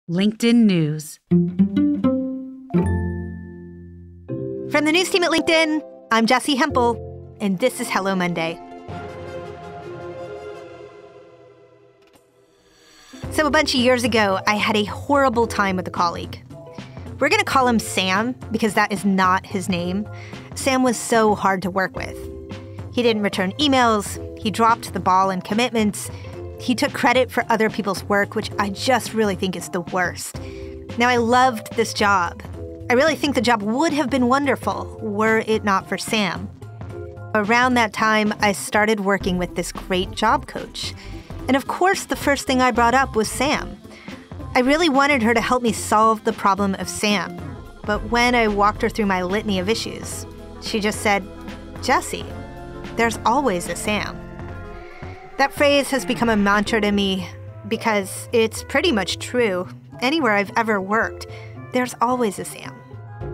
LinkedIn News. From the news team at LinkedIn, I'm Jessi Hempel, and this is Hello Monday. So a bunch of years ago, I had a horrible time with a colleague. We're going to call him Sam because that is not his name. Sam was so hard to work with. He didn't return emails. He dropped the ball in commitments. He took credit for other people's work, which I just really think is the worst. Now, I loved this job. I really think the job would have been wonderful were it not for Sam. Around that time, I started working with this great job coach. And of course, the first thing I brought up was Sam. I really wanted her to help me solve the problem of Sam. But when I walked her through my litany of issues, she just said, "Jessi, there's always a Sam." That phrase has become a mantra to me because it's pretty much true. Anywhere I've ever worked, there's always a Sam.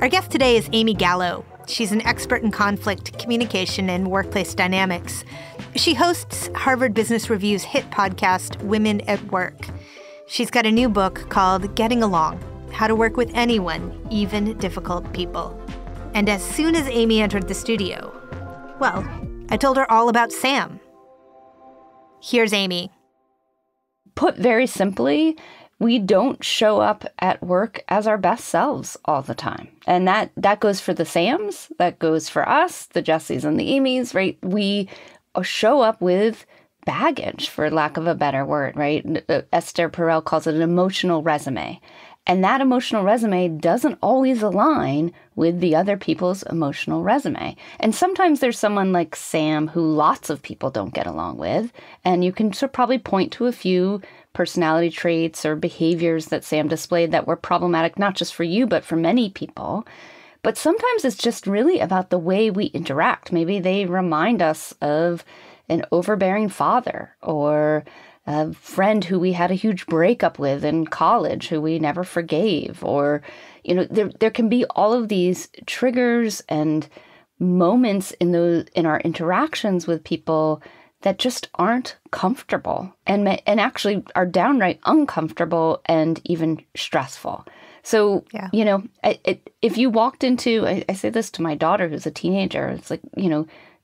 Our guest today is Amy Gallo. She's an expert in conflict, communication, and workplace dynamics. She hosts Harvard Business Review's hit podcast, Women at Work. She's got a new book called Getting Along: How to Work with Anyone, Even Difficult People. And as soon as Amy entered the studio, well, I told her all about Sam. Here's Amy. Put very simply, we don't show up at work as our best selves all the time. And that goes for the Sams, that goes for us, the Jessis and the Amys, right? We show up with baggage, for lack of a better word, right? Esther Perel calls it an emotional resume. And that emotional resume doesn't always align with the other people's emotional resume. And sometimes there's someone like Sam who lots of people don't get along with. And you can probably point to a few personality traits or behaviors that Sam displayed that were problematic, not just for you, but for many people. But sometimes it's just really about the way we interact. Maybe they remind us of an overbearing father or a friend who we had a huge breakup with in college who we never forgave, or, there can be all of these triggers and moments in our interactions with people that just aren't comfortable and actually are downright uncomfortable and even stressful. So, yeah. If you walked into, I say this to my daughter who's a teenager, it's like,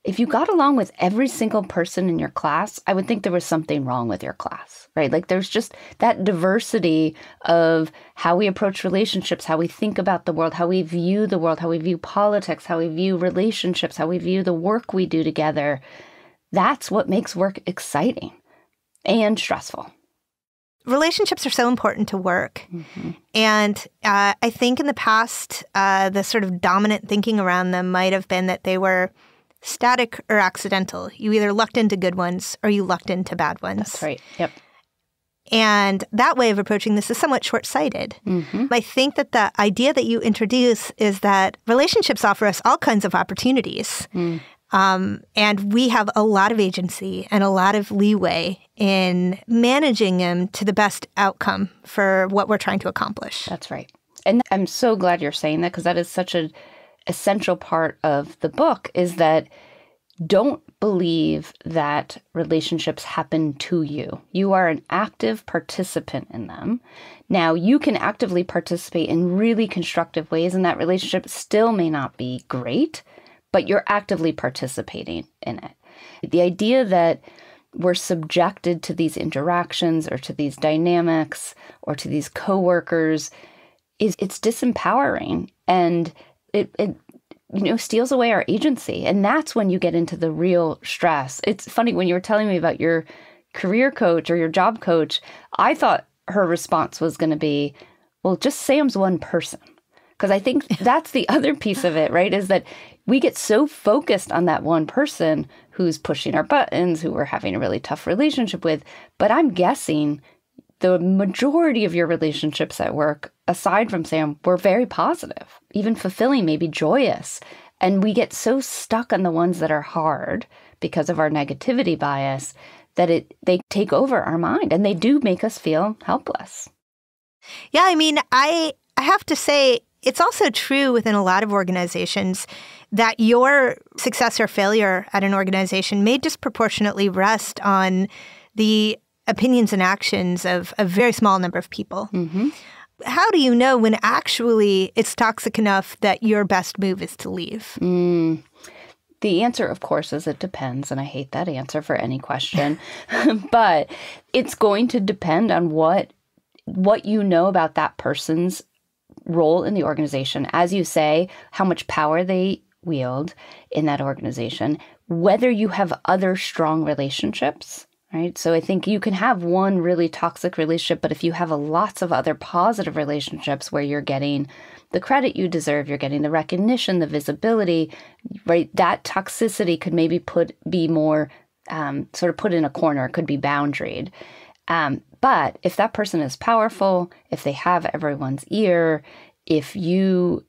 if you got along with every single person in your class, I would think there was something wrong with your class, right? Like there's just that diversity of how we approach relationships, how we think about the world, how we view the world, how we view politics, how we view relationships, how we view the work we do together. That's what makes work exciting and stressful. Relationships are so important to work. Mm-hmm. And I think in the past, the sort of dominant thinking around them might have been that they were static or accidental. You either lucked into good ones or you lucked into bad ones. That's right. Yep. And that way of approaching this is somewhat short-sighted. Mm-hmm. I think that the idea that you introduce is that relationships offer us all kinds of opportunities. Mm. And we have a lot of agency and a lot of leeway in managing them to the best outcome for what we're trying to accomplish. That's right. And I'm so glad you're saying that because that is such an essential part of the book is that don't believe that relationships happen to you. You are an active participant in them. Now, you can actively participate in really constructive ways, and that relationship still may not be great, but you're actively participating in it. The idea that we're subjected to these interactions or to these dynamics or to these coworkers it's disempowering, and it steals away our agency. And that's when you get into the real stress. It's funny, when you were telling me about your career coach or your job coach, I thought her response was going to be, well, just Sam's one person. Because I think that's the other piece of it, right? Is that we get so focused on that one person who's pushing our buttons, who we're having a really tough relationship with. But I'm guessing the majority of your relationships at work, aside from Sam, were very positive, even fulfilling, maybe joyous. And we get so stuck on the ones that are hard because of our negativity bias that they take over our mind, and they do make us feel helpless. Yeah, I mean, I have to say, it's also true within a lot of organizations that your success or failure at an organization may disproportionately rest on the opinions and actions of a very small number of people. Mm-hmm. how do you know when actually it's toxic enough that your best move is to leave? The answer, of course, is it depends, and I hate that answer for any question. But it's going to depend on what you know about that person's role in the organization. As you say, how much power they wield in that organization, whether you have other strong relationships, right? So I think you can have one really toxic relationship, but if you have lots of other positive relationships where you're getting the credit you deserve, you're getting the recognition, the visibility, right? That toxicity could maybe be more sort of put in a corner, could be boundaried. But if that person is powerful, if they have everyone's ear, if you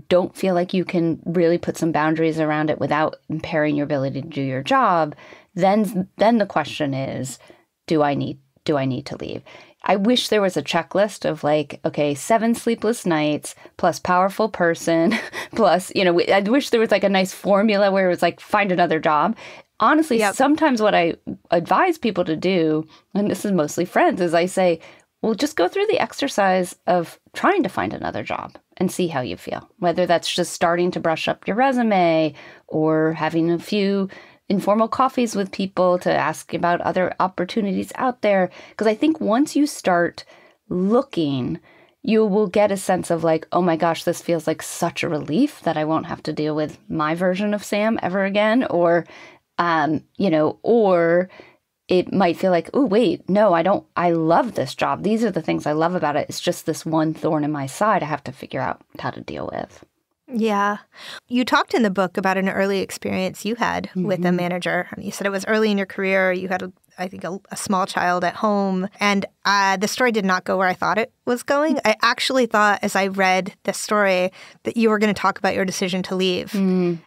don't feel like you can really put some boundaries around it without impairing your ability to do your job, then the question is, do I need to leave? I wish there was a checklist of like, okay, 7 sleepless nights plus powerful person plus, I wish there was like a nice formula where it was like, find another job. Honestly, Sometimes what I advise people to do, and this is mostly friends, is I say, well, just go through the exercise of trying to find another job and see how you feel. Whether that's just starting to brush up your resume or having a few informal coffees with people to ask about other opportunities out there. Because I think once you start looking, you will get a sense of like, oh my gosh, this feels like such a relief that I won't have to deal with my version of Sam ever again. Or, or it might feel like, oh, wait, no, I love this job. These are the things I love about it. It's just this one thorn in my side I have to figure out how to deal with. Yeah. You talked in the book about an early experience you had with a manager. You said it was early in your career. You had, I think, a small child at home. And the story did not go where I thought it was going. I actually thought, as I read the story, that you were going to talk about your decision to leave.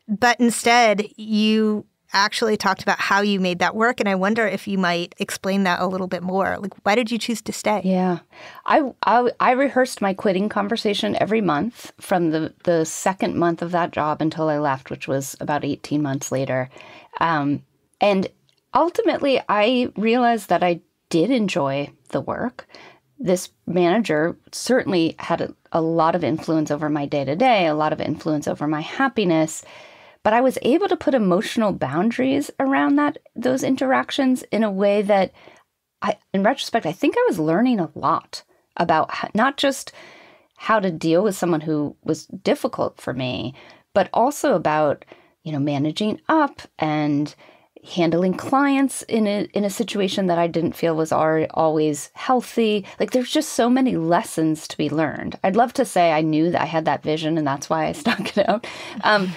But instead, you actually talked about how you made that work. And I wonder if you might explain that a little bit more. Like, why did you choose to stay? Yeah. I rehearsed my quitting conversation every month from the second month of that job until I left, which was about 18 months later. And ultimately, I realized that I did enjoy the work. This manager certainly had a lot of influence over my day-to-day, a lot of influence over my happiness. But I was able to put emotional boundaries around those interactions in a way that, in retrospect, I think I was learning a lot about not just how to deal with someone who was difficult for me, but also about, managing up and handling clients in a situation that I didn't feel was always healthy. Like, there's just so many lessons to be learned. I'd love to say I knew that I had that vision and that's why I stuck it out.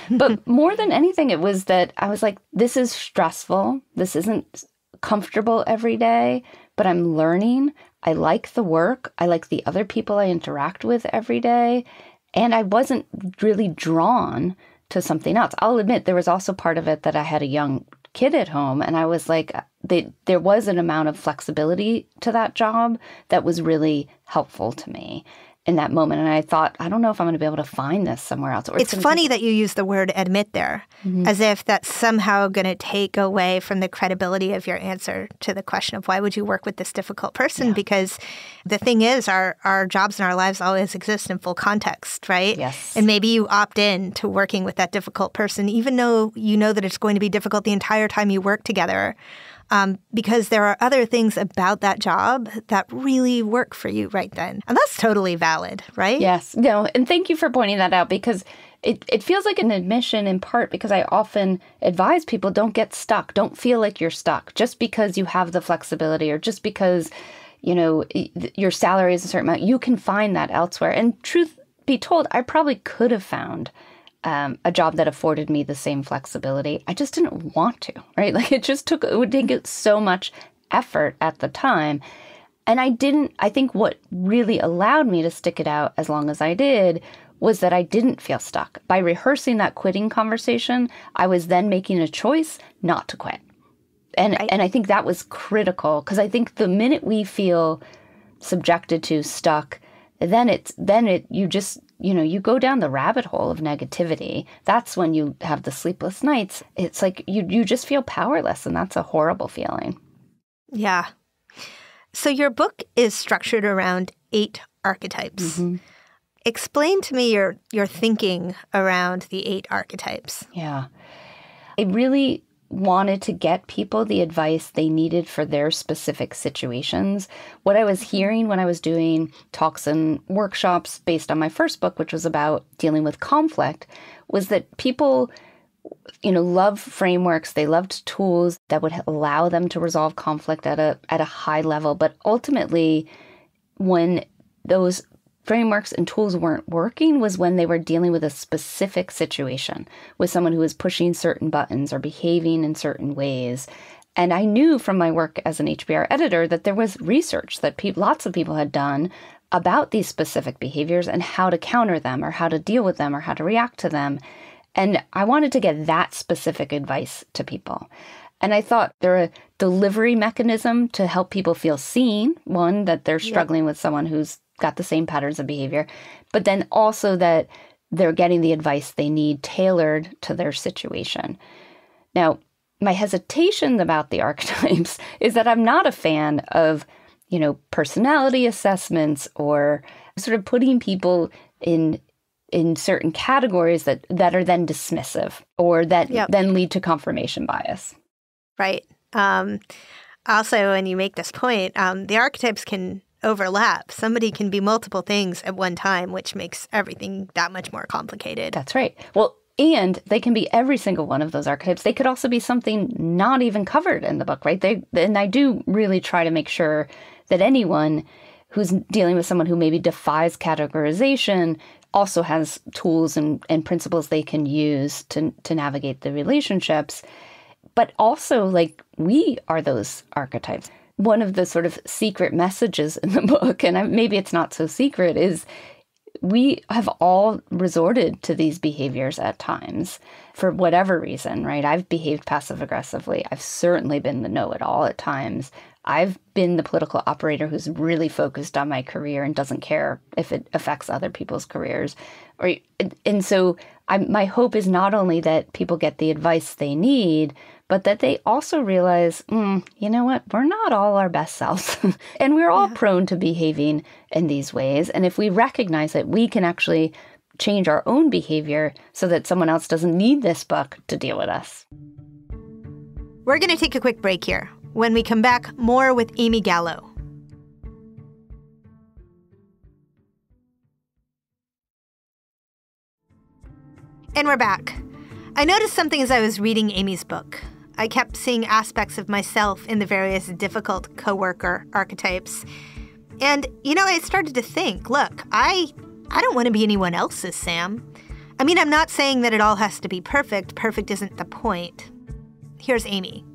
But more than anything, it was that I was like, this is stressful. This isn't comfortable every day, but I'm learning. I like the work. I like the other people I interact with every day. And I wasn't really drawn to something else. I'll admit there was also part of it that I had a young kid at home. And I was like, there was an amount of flexibility to that job that was really helpful to me in that moment. And I thought, I don't know if I'm going to be able to find this somewhere else. It's funny that you use the word admit there, as if that's somehow going to take away from the credibility of your answer to the question of why would you work with this difficult person? Yeah. Because the thing is, our jobs and our lives always exist in full context, right? Yes. And maybe you opt in to working with that difficult person, even though you know that it's going to be difficult the entire time you work together. Because there are other things about that job that really work for you right then. And that's totally valid, right? Yes. No, and thank you for pointing that out, because it feels like an admission in part because I often advise people, don't get stuck. Don't feel like you're stuck just because you have the flexibility or just because, your salary is a certain amount. You can find that elsewhere. And truth be told, I probably could have found a job that afforded me the same flexibility. I just didn't want to, right? Like, it would take so much effort at the time. And I think what really allowed me to stick it out as long as I did was that I didn't feel stuck. By rehearsing that quitting conversation, I was then making a choice not to quit. And I think that was critical, because I think the minute we feel subjected to, stuck, you go down the rabbit hole of negativity. That's when you have the sleepless nights. It's like you just feel powerless, and that's a horrible feeling. Yeah. So your book is structured around 8 archetypes. Explain to me your thinking around the 8 archetypes. Yeah. I really wanted to get people the advice they needed for their specific situations. What I was hearing when I was doing talks and workshops based on my first book, which was about dealing with conflict, was that people, love frameworks. They loved tools that would allow them to resolve conflict at a high level. But ultimately, when those frameworks and tools weren't working was when they were dealing with a specific situation, with someone who was pushing certain buttons or behaving in certain ways. And I knew from my work as an HBR editor that there was research that lots of people had done about these specific behaviors and how to counter them or how to deal with them or how to react to them. And I wanted to get that specific advice to people. And I thought they're a delivery mechanism to help people feel seen. One, that they're struggling with someone who's got the same patterns of behavior, but then also that they're getting the advice they need tailored to their situation. Now, my hesitation about the archetypes is that I'm not a fan of, personality assessments or sort of putting people in certain categories that are then dismissive or that then lead to confirmation bias. Right. Also, when you make this point, the archetypes can overlap. Somebody can be multiple things at one time, which makes everything that much more complicated. That's right. Well, and they can be every single one of those archetypes. They could also be something not even covered in the book, right? And I do really try to make sure that anyone who's dealing with someone who maybe defies categorization also has tools and principles they can use to navigate the relationships. But also, we are those archetypes. One of the sort of secret messages in the book, and maybe it's not so secret, is we have all resorted to these behaviors at times for whatever reason, right? I've behaved passive-aggressively. I've certainly been the know-it-all at times. I've been the political operator who's really focused on my career and doesn't care if it affects other people's careers. And so my hope is not only that people get the advice they need, but that they also realize, you know what, we're not all our best selves. And we're all prone to behaving in these ways. And if we recognize it, we can actually change our own behavior so that someone else doesn't need this book to deal with us. We're going to take a quick break here. When we come back, more with Amy Gallo. And we're back. I noticed something as I was reading Amy's book. I kept seeing aspects of myself in the various difficult coworker archetypes. And, I started to think, look, I don't want to be anyone else's Sam. I mean, I'm not saying that it all has to be perfect. Perfect isn't the point. Here's Amy.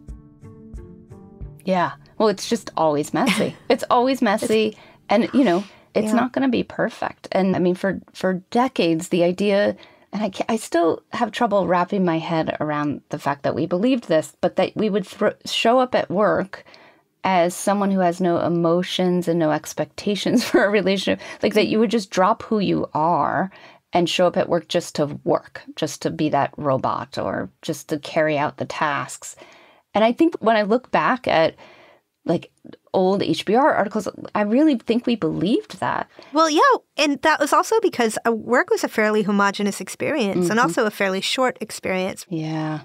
Yeah. Well, it's just always messy. It's always messy. And, it's not going to be perfect. And I mean, for decades, the idea, and I still have trouble wrapping my head around the fact that we believed this, but that we would show up at work as someone who has no emotions and no expectations for a relationship, like that you would just drop who you are and show up at work just to work, just to be that robot or just to carry out the tasks. And I think when I look back at old HBR articles, I really think we believed that. Well, yeah, and that was also because work was a fairly homogenous experience and also a fairly short experience. Yeah,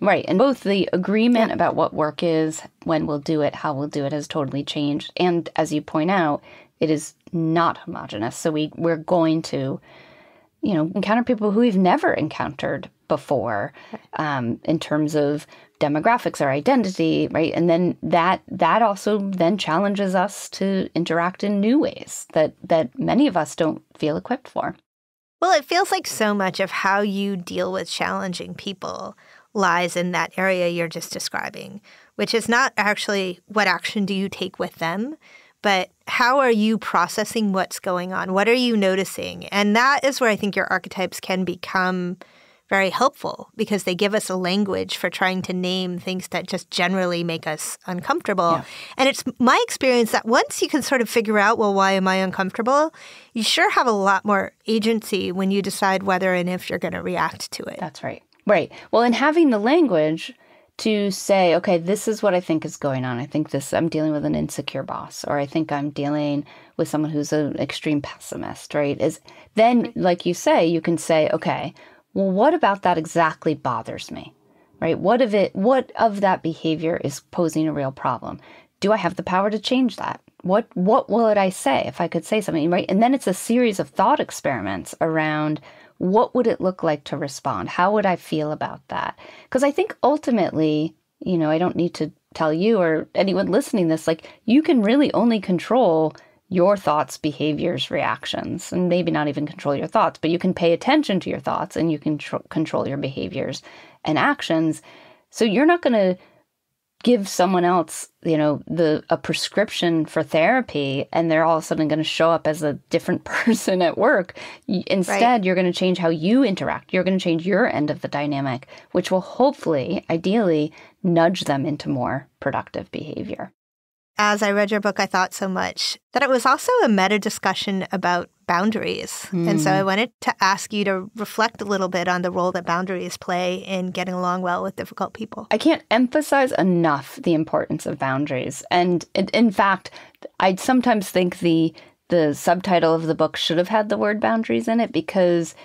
right. And both the agreement about what work is, when we'll do it, how we'll do it has totally changed. And as you point out, it is not homogenous. So we're going to, encounter people who we've never encountered before in terms of demographics or identity, right? And then that also then challenges us to interact in new ways that many of us don't feel equipped for. Well, it feels like so much of how you deal with challenging people lies in that area you're just describing, which is not actually what action do you take with them, but how are you processing what's going on? What are you noticing? And that is where I think your archetypes can become very helpful because they give us a language for trying to name things that just generally make us uncomfortable. Yeah. And it's my experience that once you can sort of figure out, well, why am I uncomfortable? You sure have a lot more agency when you decide whether and if you're going to react to it. That's right. Right. Well, and having the language to say, okay, this is what I think is going on. I think I'm dealing with an insecure boss, or I think I'm dealing with someone who's an extreme pessimist, right? Then, like you say, you can say, okay, well, what about that exactly bothers me, right? What of that behavior is posing a real problem? Do I have the power to change that? What would I say if I could say something, right? And then it's a series of thought experiments around what would it look like to respond? How would I feel about that? Because I think ultimately, I don't need to tell you or anyone listening this, like, you can really only control your thoughts, behaviors, reactions, and maybe not even control your thoughts, but you can pay attention to your thoughts and you can control your behaviors and actions. So you're not going to give someone else, a prescription for therapy, and they're all of a sudden going to show up as a different person at work. Instead, You're going to change how you interact. You're going to change your end of the dynamic, which will hopefully, ideally, nudge them into more productive behavior. As I read your book, I thought so much that it was also a meta discussion about boundaries. And so I wanted to ask you to reflect a little bit on the role that boundaries play in getting along well with difficult people. I can't emphasize enough the importance of boundaries. And in fact, I sometimes think the subtitle of the book should have had the word boundaries in it because,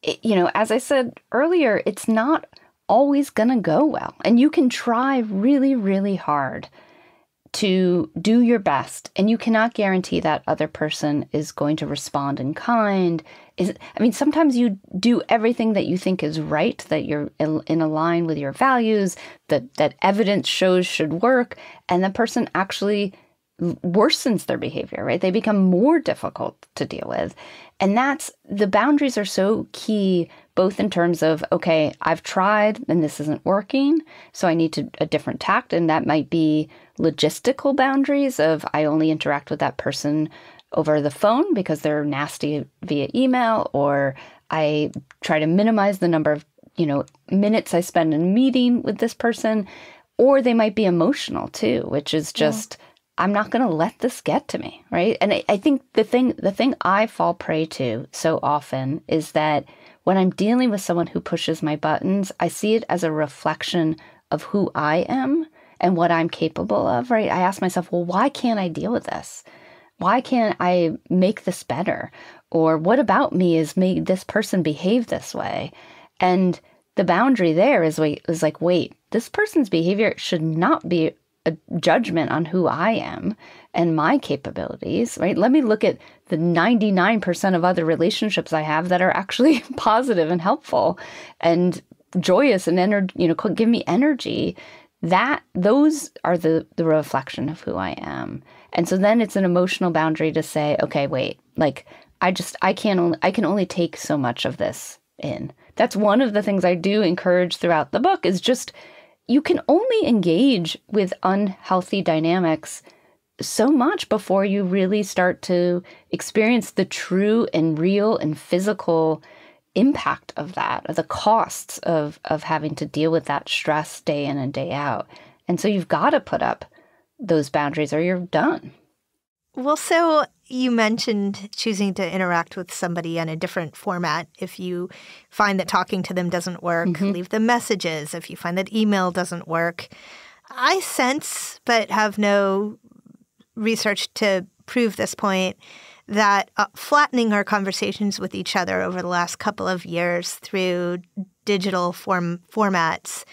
as I said earlier, it's not always going to go well. And you can try really, really hard to do your best, and you cannot guarantee that other person is going to respond in kind. Sometimes you do everything that you think is right, that you're in a line with your values, that evidence shows should work, and the person actually worsens their behavior, right? They become more difficult to deal with. And the boundaries are so key, both in terms of, okay, I've tried and this isn't working, so I need a different tact. And that might be logistical boundaries of I only interact with that person over the phone because they're nasty via email, or I try to minimize the number of, minutes I spend in a meeting with this person. Or they might be emotional too, which is just, I'm not going to let this get to me, right? And I think the thing I fall prey to so often is that when I'm dealing with someone who pushes my buttons, I see it as a reflection of who I am and what I'm capable of, right? I ask myself, well, why can't I deal with this? Why can't I make this better? Or what about me has made this person behave this way? And the boundary there is like, wait, this person's behavior should not be a judgment on who I am and my capabilities, right? Let me look at the 99% of other relationships I have that are actually positive and helpful and joyous and give me energy. Those are the reflection of who I am. And so then it's an emotional boundary to say, okay, wait, like I can only take so much of this in. That's one of the things I do encourage throughout the book is just, you can only engage with unhealthy dynamics so much before you really start to experience the true and real and physical impact of that, of the costs of having to deal with that stress day in and day out. And so you've got to put up those boundaries or you're done. Well, so you mentioned choosing to interact with somebody in a different format. If you find that talking to them doesn't work, leave them messages. If you find that email doesn't work, I sense, but have no research to prove this point, that flattening our conversations with each other over the last couple of years through digital formats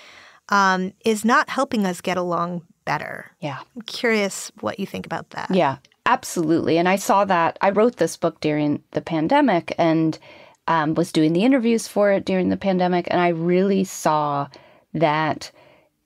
is not helping us get along better. Yeah. I'm curious what you think about that. Yeah. Absolutely. And I saw that. I wrote this book during the pandemic and was doing the interviews for it during the pandemic. And I really saw that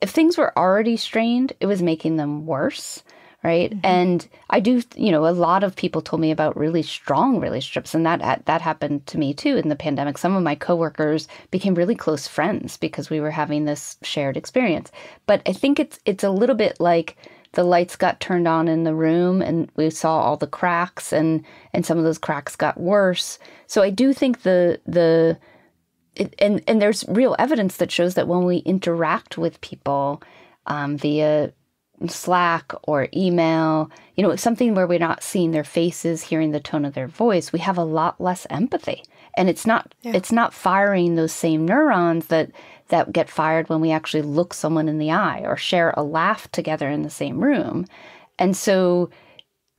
if things were already strained, it was making them worse. Right. And I do, a lot of people told me about really strong relationships. And that happened to me, too, in the pandemic. Some of my coworkers became really close friends because we were having this shared experience. But I think it's a little bit like the lights got turned on in the room and we saw all the cracks and some of those cracks got worse. So I do think and there's real evidence that shows that when we interact with people via Slack or email, something where we're not seeing their faces, hearing the tone of their voice, we have a lot less empathy. And it's not firing those same neurons that that get fired when we actually look someone in the eye or share a laugh together in the same room. And so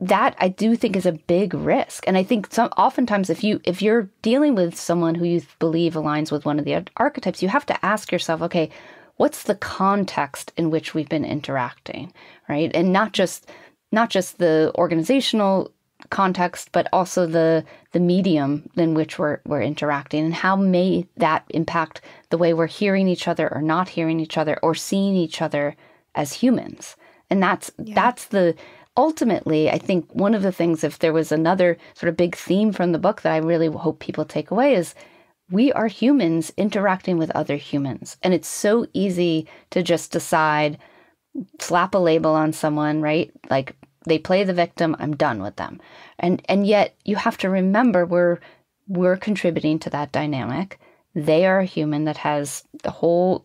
that I do think is a big risk. And I think oftentimes if you're dealing with someone who you believe aligns with one of the archetypes, you have to ask yourself, okay, what's the context in which we've been interacting, right? And not just the organizational context, but also the medium in which we're interacting, and how may that impact the way we're hearing each other or not hearing each other or seeing each other as humans. And that's the ultimately, I think one of the things, if there was another sort of big theme from the book that I really hope people take away, is we are humans interacting with other humans. And it's so easy to just decide, slap a label on someone, right? Like, they play the victim, I'm done with them. And yet you have to remember we're contributing to that dynamic. They are a human that has the whole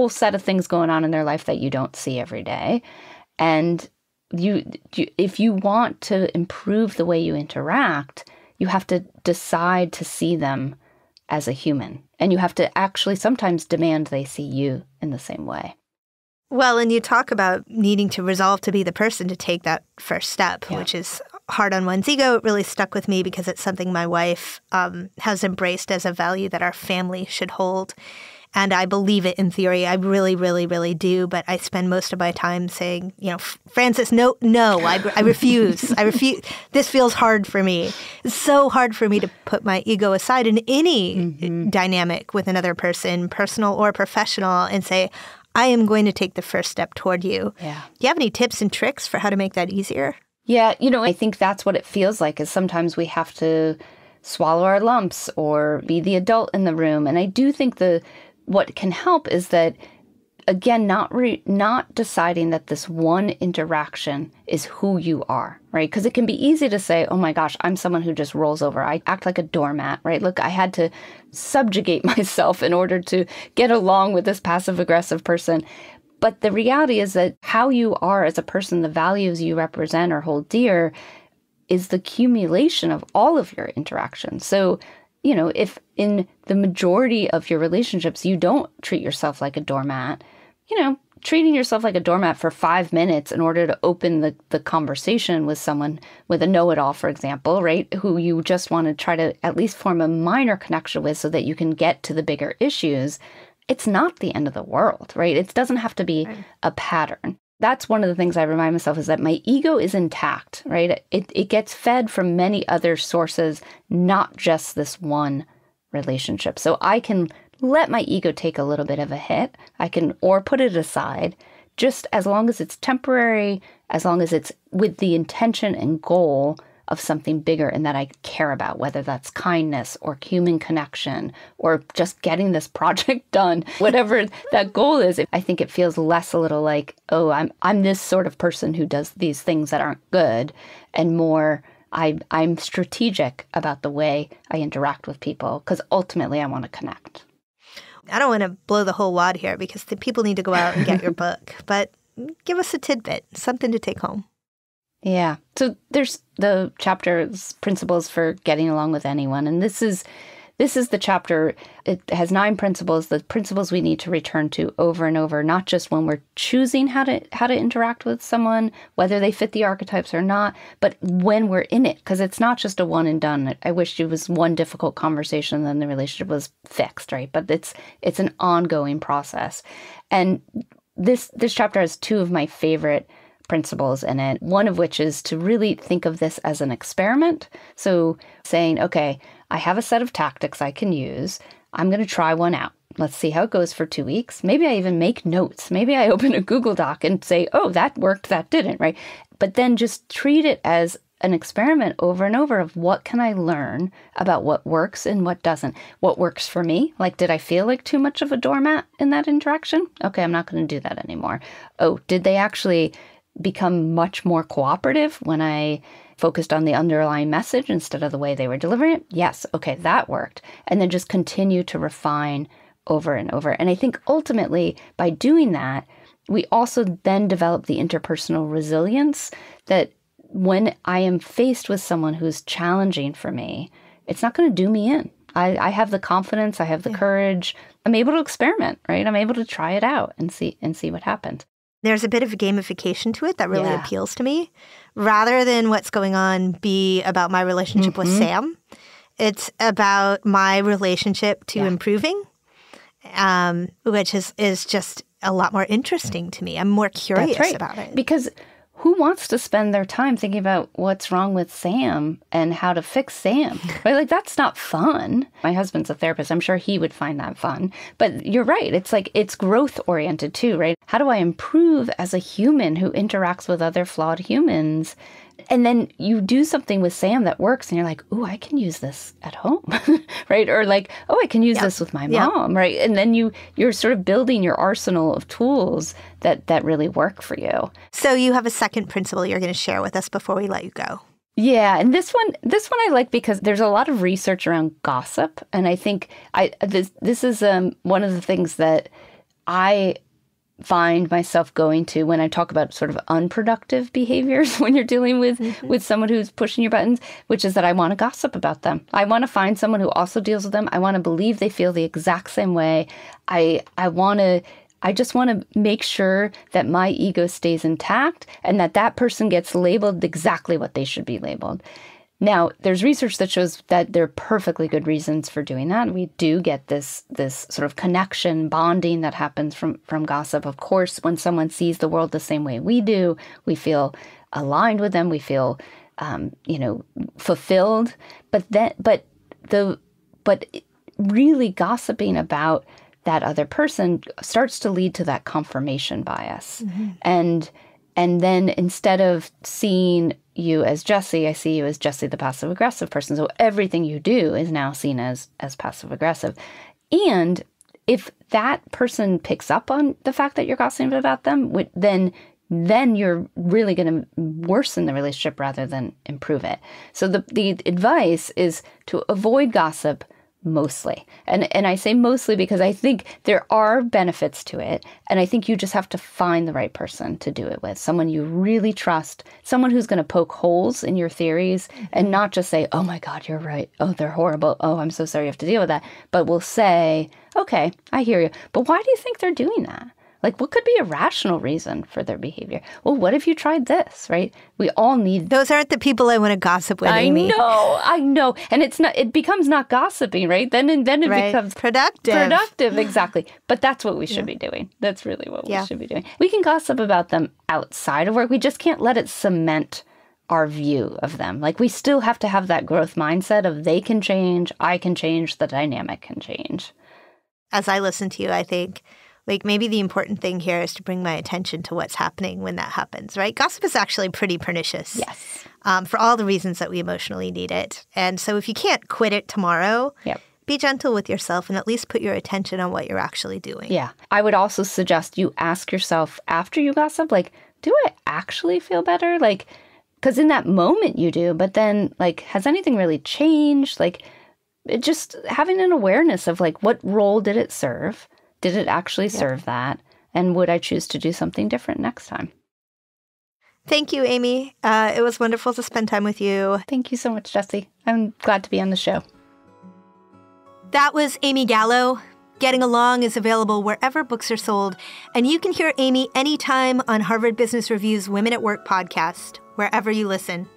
set of things going on in their life that you don't see every day. And if you want to improve the way you interact, you have to decide to see them as a human. And you have to actually sometimes demand they see you in the same way. Well, and you talk about needing to resolve to be the person to take that first step, which is hard on one's ego. It really stuck with me because it's something my wife has embraced as a value that our family should hold. And I believe it in theory. I really, really, really do. But I spend most of my time saying, Francis, no, I refuse. I refuse. This feels hard for me. It's so hard for me to put my ego aside in any dynamic with another person, personal or professional, and say, I am going to take the first step toward you. Yeah. Do you have any tips and tricks for how to make that easier? Yeah, I think that's what it feels like, is sometimes we have to swallow our lumps or be the adult in the room. And I do think what can help is that, again, not deciding that this one interaction is who you are, right? Because it can be easy to say, oh my gosh, I'm someone who just rolls over. I act like a doormat, right? Look, I had to subjugate myself in order to get along with this passive-aggressive person. But the reality is that how you are as a person, the values you represent or hold dear, is the accumulation of all of your interactions. So, if in the majority of your relationships, you don't treat yourself like a doormat, treating yourself like a doormat for 5 minutes in order to open the conversation with someone with a know-it-all, for example, right, who you just want to try to at least form a minor connection with so that you can get to the bigger issues, it's not the end of the world, right? It doesn't have to be a pattern. That's one of the things I remind myself, is that my ego is intact, right? It gets fed from many other sources, not just this one relationship. So I can let my ego take a little bit of a hit. Or put it aside, just as long as it's temporary, as long as it's with the intention and goal of something bigger and that I care about, whether that's kindness or human connection or just getting this project done, whatever that goal is. I think it feels less a little like, oh, I'm this sort of person who does these things that aren't good, and more I'm strategic about the way I interact with people, because ultimately I want to connect. I don't want to blow the whole wad here because the people need to go out and get your book, but give us a tidbit, something to take home. Yeah. So there's the chapter's principles for getting along with anyone. And this is the chapter. It has 9 principles, the principles we need to return to over and over, not just when we're choosing how to interact with someone, whether they fit the archetypes or not, but when we're in it, because it's not just a one and done. I wish it was one difficult conversation and then the relationship was fixed, right? But it's an ongoing process. And this chapter has 2 of my favorite principles in it, one of which is to really think of this as an experiment. So saying, okay, I have a set of tactics I can use. I'm going to try one out. Let's see how it goes for 2 weeks. Maybe I even make notes. Maybe I open a Google Doc and say, oh, that worked, that didn't, right? But then just treat it as an experiment over and over of what can I learn about what works and what doesn't. What works for me? Like, did I feel like too much of a doormat in that interaction? Okay, I'm not going to do that anymore. Oh, did they actually become much more cooperative when I focused on the underlying message instead of the way they were delivering it? Yes. Okay, that worked. And then just continue to refine over and over. And I think ultimately by doing that, we also then develop the interpersonal resilience that when I am faced with someone who's challenging for me, it's not going to do me in. I have the confidence, I have the courage. I'm able to experiment, right? I'm able to try it out and see what happens. There's a bit of a gamification to it that really appeals to me. Rather than what's going on be about my relationship with Sam, it's about my relationship to improving, which is just a lot more interesting to me. I'm more curious about it. Because who wants to spend their time thinking about what's wrong with Sam and how to fix Sam? Right? Like, that's not fun. My husband's a therapist. I'm sure he would find that fun. But you're right. It's like, it's growth oriented too, right? How do I improve as a human who interacts with other flawed humans? And then you do something with Sam that works and you're like, oh, I can use this at home, right? Or like, oh, I can use this with my mom, right? And then you're sort of building your arsenal of tools that really work for you. So you have a second principle you're going to share with us before we let you go. Yeah, and this one I like because there's a lot of research around gossip. And I think this is one of the things that I find myself going to when I talk about sort of unproductive behaviors when you're dealing with someone who's pushing your buttons, which is that I want to gossip about them. I want to find someone who also deals with them. I want to believe they feel the exact same way. I just want to make sure that my ego stays intact and that person gets labeled exactly what they should be labeled. Now, there's research that shows that there are perfectly good reasons for doing that. We do get this sort of connection, bonding that happens from gossip. Of course, when someone sees the world the same way we do, we feel aligned with them. We feel, fulfilled. But really gossiping about that other person starts to lead to that confirmation bias. And then instead of seeing you as Jessi, I see you as Jessi, the passive-aggressive person. So everything you do is now seen as passive-aggressive. And if that person picks up on the fact that you're gossiping about them, then you're really going to worsen the relationship rather than improve it. So the advice is to avoid gossip mostly. And I say mostly because I think there are benefits to it. And I think you just have to find the right person to do it with. Someone you really trust, someone who's going to poke holes in your theories and not just say, oh my God, you're right. Oh, they're horrible. Oh, I'm so sorry you have to deal with that. But will say, okay, I hear you. But why do you think they're doing that? Like, what could be a rational reason for their behavior? Well, what if you tried this, right? We all need... Those aren't the people I want to gossip with, Amy. I know. And it becomes not gossiping, right? Then it becomes... Productive, exactly. But that's what we should be doing. That's really what we should be doing. We can gossip about them outside of work. We just can't let it cement our view of them. Like, we still have to have that growth mindset of they can change, I can change, the dynamic can change. As I listen to you, I think... like, maybe the important thing here is to bring my attention to what's happening when that happens, right? Gossip is actually pretty pernicious. Yes. For all the reasons that we emotionally need it. And so if you can't quit it tomorrow, be gentle with yourself and at least put your attention on what you're actually doing. Yeah. I would also suggest you ask yourself after you gossip, like, do I actually feel better? Like, because in that moment you do, but then, like, has anything really changed? Like, just having an awareness of, like, what role did it serve? Did it actually serve that? And would I choose to do something different next time? Thank you, Amy. It was wonderful to spend time with you. Thank you so much, Jessi. I'm glad to be on the show. That was Amy Gallo. Getting Along is available wherever books are sold, and you can hear Amy anytime on Harvard Business Review's Women at Work podcast, wherever you listen.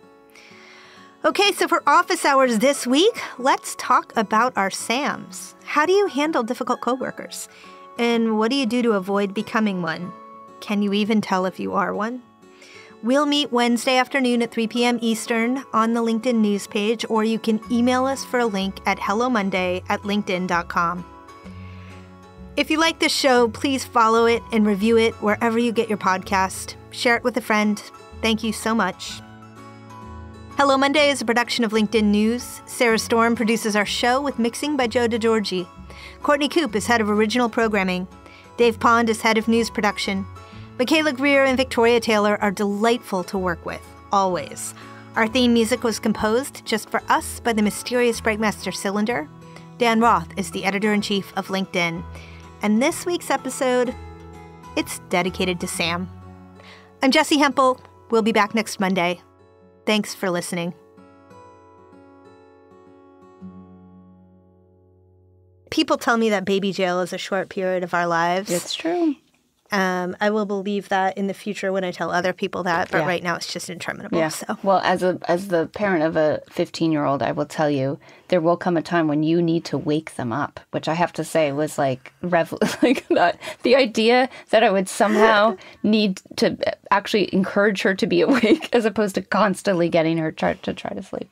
Okay, so for office hours this week, let's talk about our Sams. How do you handle difficult coworkers? And what do you do to avoid becoming one? Can you even tell if you are one? We'll meet Wednesday afternoon at 3 p.m. Eastern on the LinkedIn news page, or you can email us for a link at hellomonday@linkedin.com. If you like this show, please follow it and review it wherever you get your podcast. Share it with a friend. Thank you so much. Hello Monday is a production of LinkedIn News. Sarah Storm produces our show with mixing by Joe DeGiorgi. Courtney Coop is head of original programming. Dave Pond is head of news production. Michaela Greer and Victoria Taylor are delightful to work with, always. Our theme music was composed just for us by the mysterious Breakmaster Cylinder. Dan Roth is the editor-in-chief of LinkedIn. And this week's episode, it's dedicated to Sam. I'm Jessi Hempel. We'll be back next Monday. Thanks for listening. people tell me that baby jail is a short period of our lives. It's true. I will believe that in the future when I tell other people that, but right now it's just interminable. Yeah. So. Well, as the parent of a 15-year-old, I will tell you, there will come a time when you need to wake them up, which I have to say was like that. The idea that I would somehow need to actually encourage her to be awake as opposed to constantly getting her to try to sleep.